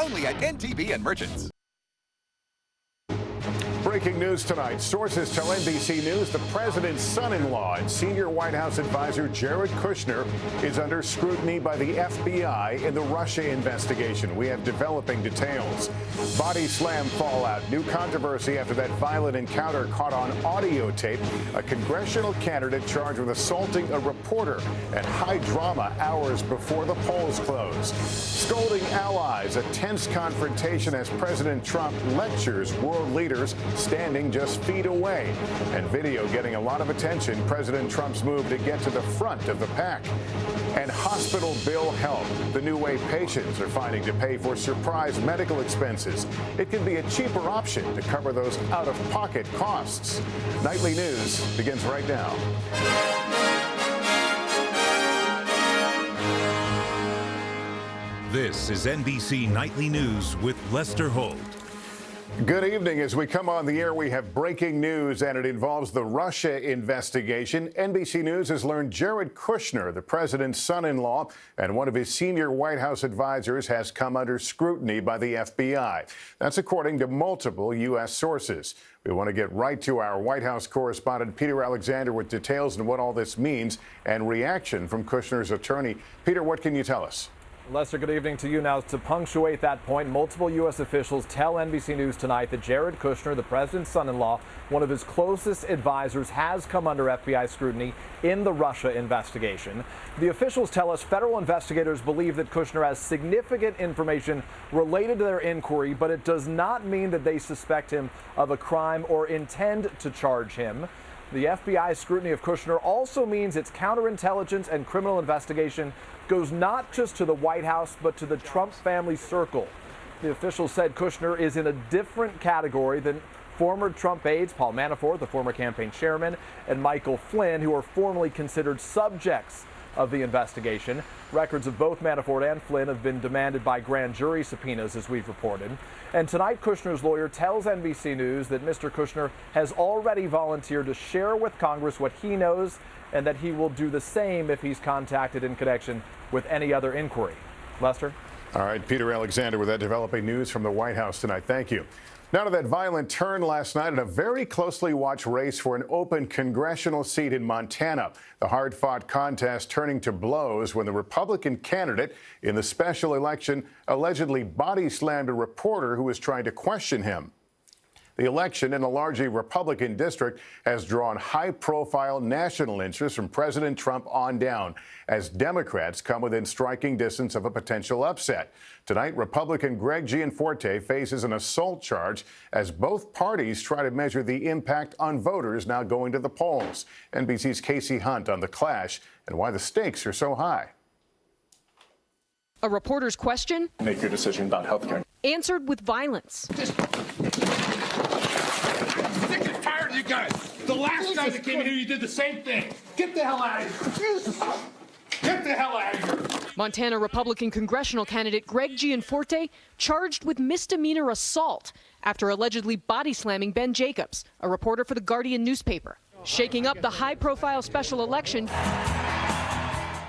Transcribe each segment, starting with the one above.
Only at NTB and Merchants. Breaking news tonight. Sources tell NBC News the president's son-in-law and senior White House advisor Jared Kushner is under scrutiny by the FBI in the Russia investigation. We have developing details. Body slam fallout. New controversy after that violent encounter caught on audio tape. A congressional candidate charged with assaulting a reporter, and high drama hours before the polls close. Scolding allies. A tense confrontation as President Trump lectures world leaders standing just feet away. And video getting a lot of attention. President Trump's move to get to the front of the pack. And hospital bill help. The new way patients are finding to pay for surprise medical expenses. It can be a cheaper option to cover those out-of-pocket costs. Nightly News begins right now. This is NBC Nightly News with Lester Holt. Good evening. As we come on the air, we have breaking news, and it involves the Russia investigation. NBC News has learned Jared Kushner, the president's son-in-law and one of his senior White House advisors, has come under scrutiny by the FBI. That's according to multiple U.S. sources. We want to get right to our White House correspondent, Peter Alexander, with details on what all this means and reaction from Kushner's attorney. Peter, what can you tell us? Lester, good evening to you. Now, to punctuate that point, multiple U.S. officials tell NBC News tonight that Jared Kushner, the president's son-in-law, one of his closest advisors, has come under FBI scrutiny in the Russia investigation. The officials tell us federal investigators believe that Kushner has significant information related to their inquiry, but it does not mean that they suspect him of a crime or intend to charge him. The FBI scrutiny of Kushner also means its counterintelligence and criminal investigation goes not just to the White House, but to the Trump family circle. The officials said Kushner is in a different category than former Trump aides Paul Manafort, the former campaign chairman, and Michael Flynn, who are formally considered subjects of the investigation. Records of both Manafort and Flynn have been demanded by grand jury subpoenas, as we've reported. And tonight, Kushner's lawyer tells NBC News that Mr. Kushner has already volunteered to share with Congress what he knows, and that he will do the same if he's contacted in connection with any other inquiry. Lester? All right, Peter Alexander with that developing news from the White House tonight. Thank you. Now to that violent turn last night in a very closely watched race for an open congressional seat in Montana. The hard-fought contest turning to blows when the Republican candidate in the special election allegedly body-slammed a reporter who was trying to question him. The election in a largely Republican district has drawn high-profile national interest from President Trump on down, as Democrats come within striking distance of a potential upset. Tonight, Republican Greg Gianforte faces an assault charge as both parties try to measure the impact on voters now going to the polls. NBC's Casey Hunt on the clash and why the stakes are so high. A reporter's question? Make your decision about health care. Answered with violence. You guys, the last time that came in here, you did the same thing. Get the hell out of here. Jesus. Get the hell out of here. Montana Republican congressional candidate Greg Gianforte charged with misdemeanor assault after allegedly body slamming Ben Jacobs, a reporter for the Guardian newspaper, shaking up the high-profile special election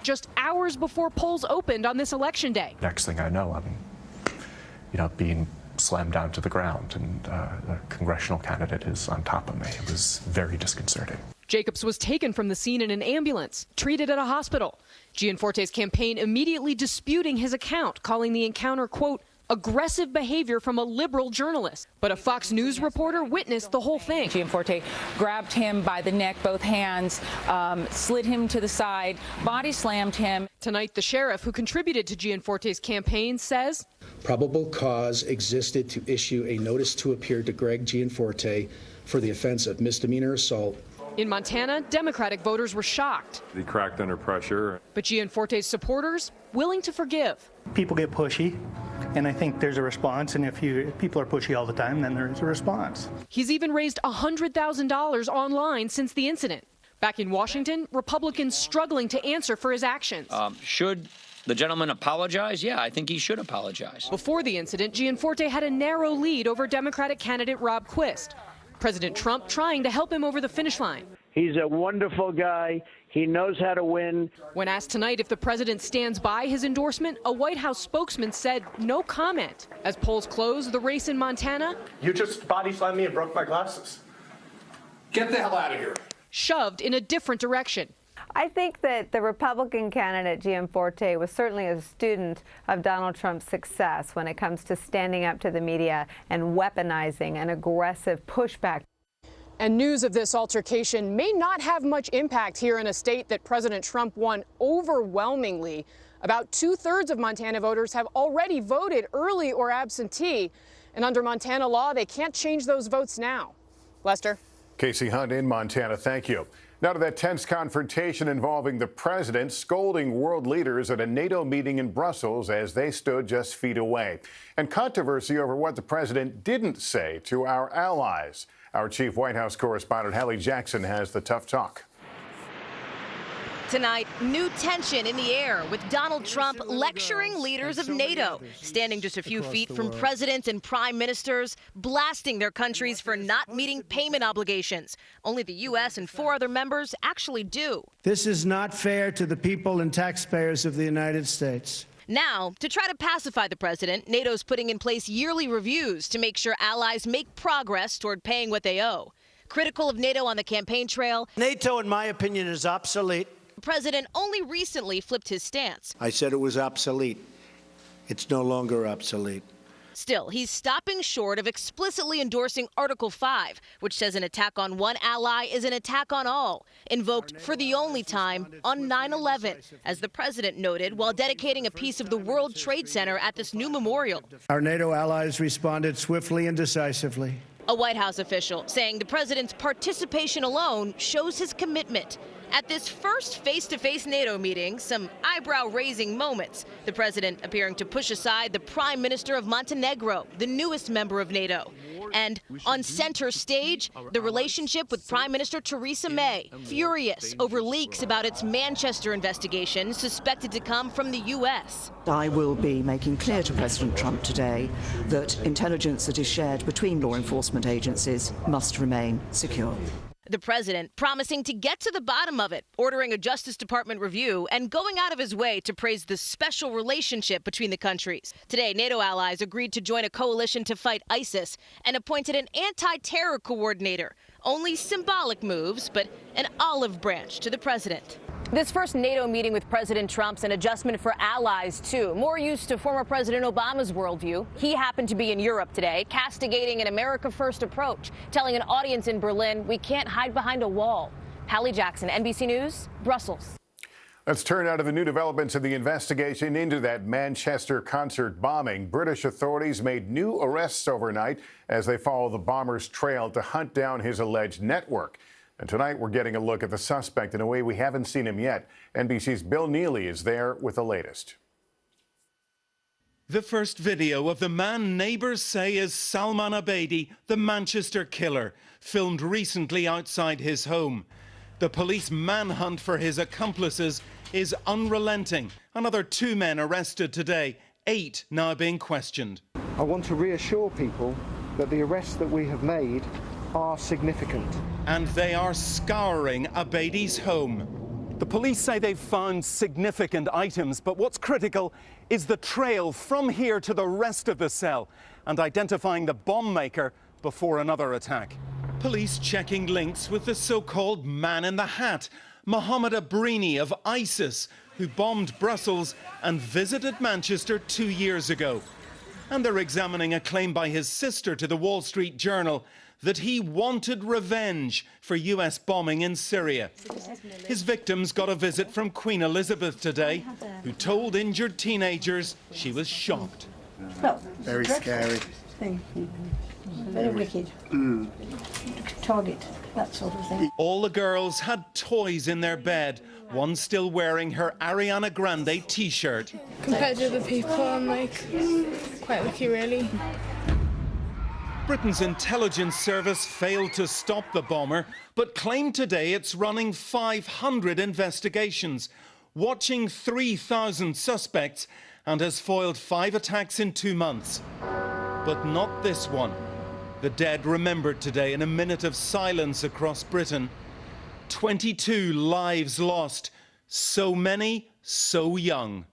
just hours before polls opened on this election day. Next thing I know, I'm, being slammed down to the ground, and the congressional candidate is on top of me. It was very disconcerting. Jacobs was taken from the scene in an ambulance, treated at a hospital. Gianforte's campaign immediately disputing his account, calling the encounter, quote, aggressive behavior from a liberal journalist. But a Fox News reporter witnessed the whole thing. Gianforte grabbed him by the neck, both hands, slid him to the side, body slammed him. Tonight, the sheriff who contributed to Gianforte's campaign says probable cause existed to issue a notice to appear to Greg Gianforte for the offense of misdemeanor assault. In Montana, Democratic voters were shocked. He cracked under pressure. But Gianforte's supporters willing to forgive. People get pushy, and I think there's a response, and if people are pushy all the time, then there's a response. He's even raised $100,000 online since the incident. Back in Washington, Republicans struggling to answer for his actions. Should the gentleman apologize? Yeah, I think he should apologize. Before the incident, Gianforte had a narrow lead over Democratic candidate Rob Quist. President Trump trying to help him over the finish line. He's a wonderful guy. He knows how to win. When asked tonight if the president stands by his endorsement, a White House spokesman said no comment. As polls close the race in Montana, you just body slammed me and broke my glasses. Get the hell out of here. Shoved in a different direction. I think that the Republican candidate, Gianforte, was certainly a student of Donald Trump's success when it comes to standing up to the media and weaponizing an aggressive pushback. And news of this altercation may not have much impact here in a state that President Trump won overwhelmingly. About 2/3 of Montana voters have already voted early or absentee. And under Montana law, they can't change those votes now. Lester? Casey Hunt in Montana, thank you. Now to that tense confrontation involving the president scolding world leaders at a NATO meeting in Brussels as they stood just feet away. And controversy over what the president didn't say to our allies. Our chief White House correspondent, Hallie Jackson, has the tough talk. Tonight, new tension in the air with Donald Trump lecturing leaders of NATO, standing just a few feet from presidents and prime ministers, blasting their countries for not meeting payment obligations. Only the U.S. and 4 other members actually do. This is not fair to the people and taxpayers of the United States. Now, to try to pacify the president, NATO's putting in place yearly reviews to make sure allies make progress toward paying what they owe. Critical of NATO on the campaign trail, NATO, in my opinion, is obsolete. The president only recently flipped his stance. I said it was obsolete. It's no longer obsolete. Still, he's stopping short of explicitly endorsing Article 5, which says an attack on one ally is an attack on all, invoked for the only time on 9/11, as the president noted while dedicating a piece of the World Trade Center at this new memorial. Our NATO allies responded swiftly and decisively. A White House official saying the president's participation alone shows his commitment. At this first face-to-face NATO meeting, some eyebrow-raising moments. The president appearing to push aside the prime minister of Montenegro, the newest member of NATO. And on center stage, the relationship with Prime Minister Theresa May, furious over leaks about its Manchester investigation suspected to come from the U.S. I will be making clear to President Trump today that intelligence that is shared between law enforcement agencies must remain secure. The president promising to get to the bottom of it, ordering a Justice Department review and going out of his way to praise the special relationship between the countries. Today, NATO allies agreed to join a coalition to fight ISIS and appointed an anti-terror coordinator. Only symbolic moves, but an olive branch to the president. This first NATO meeting with President Trump's an adjustment for allies, too. More used to former President Obama's worldview. He happened to be in Europe today, castigating an America First approach, telling an audience in Berlin, we can't hide behind a wall. Hallie Jackson, NBC News, Brussels. Let's turn now to the new developments in the investigation into that Manchester concert bombing. British authorities made new arrests overnight as they follow the bomber's trail to hunt down his alleged network. And tonight, we're getting a look at the suspect in a way we haven't seen him yet. NBC's Bill Neely is there with the latest. The first video of the man neighbours say is Salman Abedi, the Manchester killer, filmed recently outside his home. The police manhunt for his accomplices is unrelenting. Another 2 men arrested today, 8 now being questioned. I want to reassure people that the arrests that we have made are significant. And they are scouring Abedi's home. The police say they've found significant items, but what's critical is the trail from here to the rest of the cell and identifying the bomb maker before another attack. Police checking links with the so-called man in the hat, Mohammed Abrini of ISIS, who bombed Brussels and visited Manchester 2 years ago. And they're examining a claim by his sister to the Wall Street Journal that he wanted revenge for US bombing in Syria. His victims got a visit from Queen Elizabeth today, who told injured teenagers she was shocked. Well, very scary. Very wicked. Target, that sort of thing. All the girls had toys in their bed, one still wearing her Ariana Grande t-shirt. Compared to other people, I'm like quite lucky, really. Britain's intelligence service failed to stop the bomber, but claimed today it's running 500 investigations, watching 3,000 suspects, and has foiled 5 attacks in 2 months. But not this one. The dead remembered today in a minute of silence across Britain. 22 lives lost. So many, so young.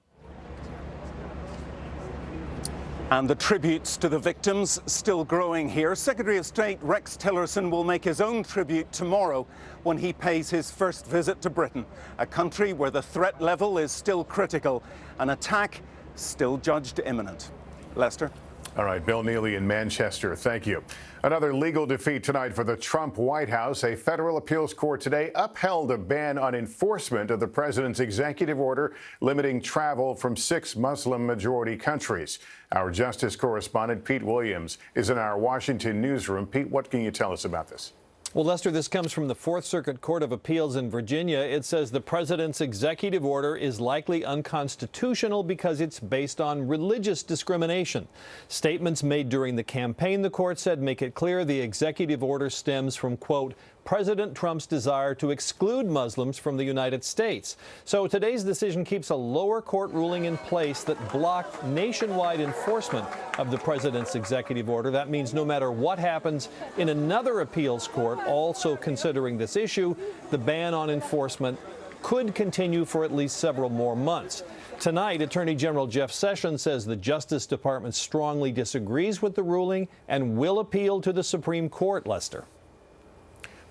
And the tributes to the victims still growing here. Secretary of State Rex Tillerson will make his own tribute tomorrow when he pays his first visit to Britain, a country where the threat level is still critical, an attack still judged imminent. Lester? All right, Bill Neely in Manchester, thank you. Another legal defeat tonight for the Trump White House. A federal appeals court today upheld a ban on enforcement of the president's executive order limiting travel from 6 Muslim-majority countries. Our justice correspondent, Pete Williams, is in our Washington newsroom. Pete, what can you tell us about this? Well, Lester, this comes from the Fourth Circuit Court of Appeals in Virginia. It says the president's executive order is likely unconstitutional because it's based on religious discrimination. Statements made during the campaign, the court said, make it clear the executive order stems from, quote, President Trump's desire to exclude Muslims from the United States. So today's decision keeps a lower court ruling in place that blocked nationwide enforcement of the president's executive order. That means no matter what happens in another appeals court also considering this issue, the ban on enforcement could continue for at least several more months. Tonight, Attorney General Jeff Sessions says the Justice Department strongly disagrees with the ruling and will appeal to the Supreme Court, Lester.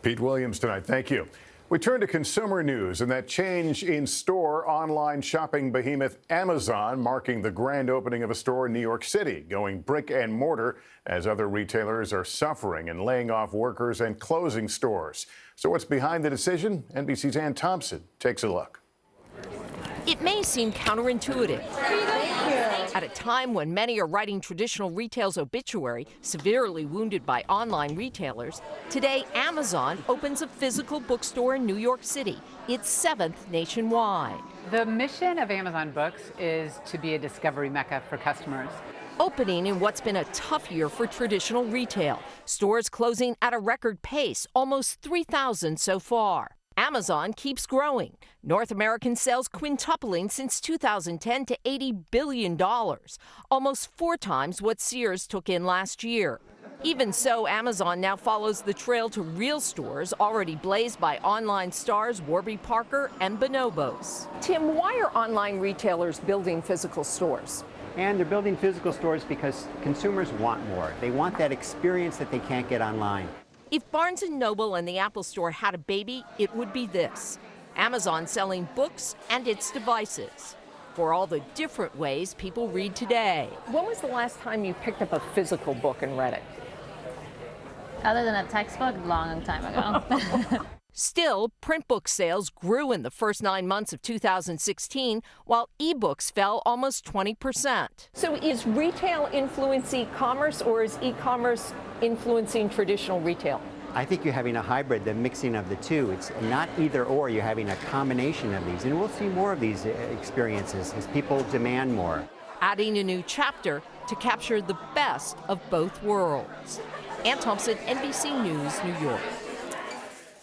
Pete Williams tonight. Thank you. We turn to consumer news and that change in store online shopping behemoth Amazon marking the grand opening of a store in New York City, going brick and mortar as other retailers are suffering and laying off workers and closing stores. So what's behind the decision? NBC's Ann Thompson takes a look. It may seem counterintuitive. At a time when many are writing traditional retail's obituary, severely wounded by online retailers, today Amazon opens a physical bookstore in New York City, its 7th nationwide. The mission of Amazon Books is to be a discovery mecca for customers. Opening in what's been a tough year for traditional retail, stores closing at a record pace, almost 3,000 so far. Amazon keeps growing. North American sales quintupling since 2010 to $80 billion, almost 4 times what Sears took in last year. Even so, Amazon now follows the trail to real stores already blazed by online stars Warby Parker and Bonobos. Tim, why are online retailers building physical stores? And they're building physical stores because consumers want more. They want that experience that they can't get online. If Barnes & Noble and the Apple Store had a baby, it would be this. Amazon selling books and its devices for all the different ways people read today. When was the last time you picked up a physical book and read it? Other than a textbook, long time ago. Still, print book sales grew in the first 9 months of 2016, while ebooks fell almost 20%. So is retail influencing e-commerce, or is e-commerce influencing traditional retail? I think you're having a hybrid, the mixing of the two. It's not either or, you're having a combination of these. And we'll see more of these experiences as people demand more. Adding a new chapter to capture the best of both worlds. Ann Thompson, NBC News, New York.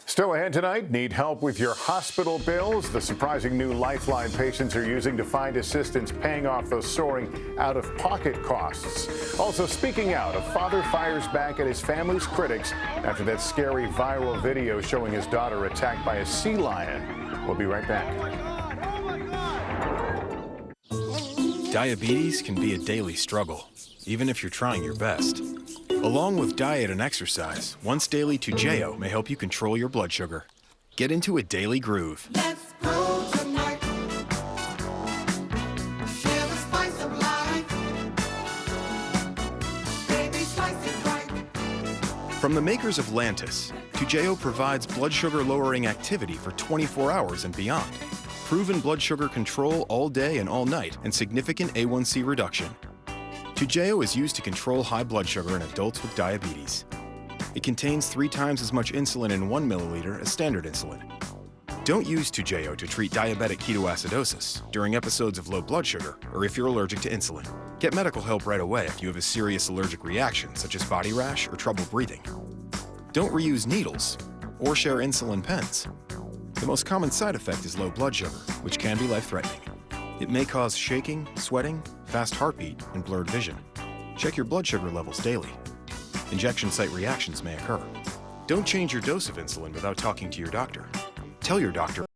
Still ahead tonight, need help with your hospital bills? The surprising new lifeline patients are using to find assistance paying off those soaring out-of-pocket costs. Also speaking out, a father fires back at his family's critics after that scary viral video showing his daughter attacked by a sea lion. We'll be right back. Diabetes can be a daily struggle, even if you're trying your best. Along with diet and exercise, Once Daily Toujeo may help you control your blood sugar. Get into a daily groove. Let's go tonight. Share the spice of life. Baby, slice it right. From the makers of Lantus, Toujeo provides blood sugar lowering activity for 24 hours and beyond. Proven blood sugar control all day and all night, and significant A1C reduction. Toujeo is used to control high blood sugar in adults with diabetes. It contains 3 times as much insulin in 1 milliliter as standard insulin. Don't use Toujeo to treat diabetic ketoacidosis during episodes of low blood sugar or if you're allergic to insulin. Get medical help right away if you have a serious allergic reaction such as body rash or trouble breathing. Don't reuse needles or share insulin pens. The most common side effect is low blood sugar, which can be life-threatening. It may cause shaking, sweating, fast heartbeat, and blurred vision. Check your blood sugar levels daily. Injection site reactions may occur. Don't change your dose of insulin without talking to your doctor. Tell your doctor.